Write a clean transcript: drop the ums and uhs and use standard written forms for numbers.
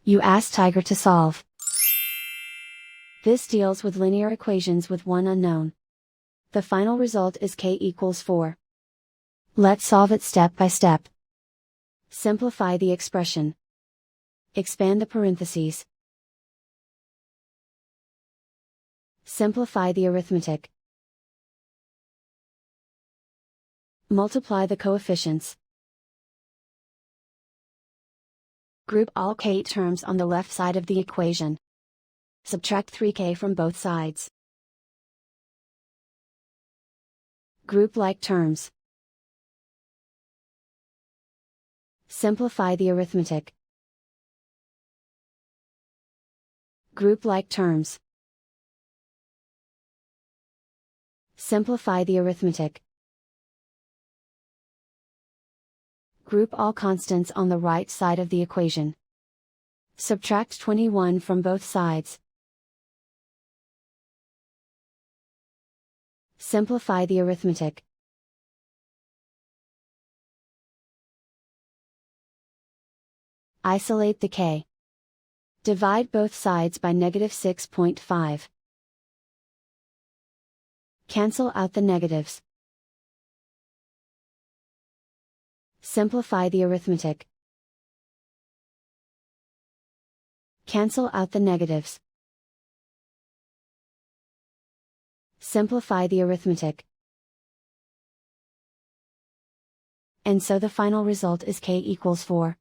You ask Tiger to solve. This deals with linear equations with one unknown. The final result is k equals 4. Let's solve it step by step. Simplify the expression. Expand the parentheses. Simplify the arithmetic. Multiply the coefficients. Group all k terms on the left side of the equation. Subtract 3k from both sides. Group like terms. Simplify the arithmetic. Group like terms. Simplify the arithmetic. Group all constants on the right side of the equation. Subtract 21 from both sides. Simplify the arithmetic. Isolate the k. Divide both sides by -6.5. Cancel out the negatives. Simplify the arithmetic. Cancel out the negatives. Simplify the arithmetic. And so the final result is k equals 4.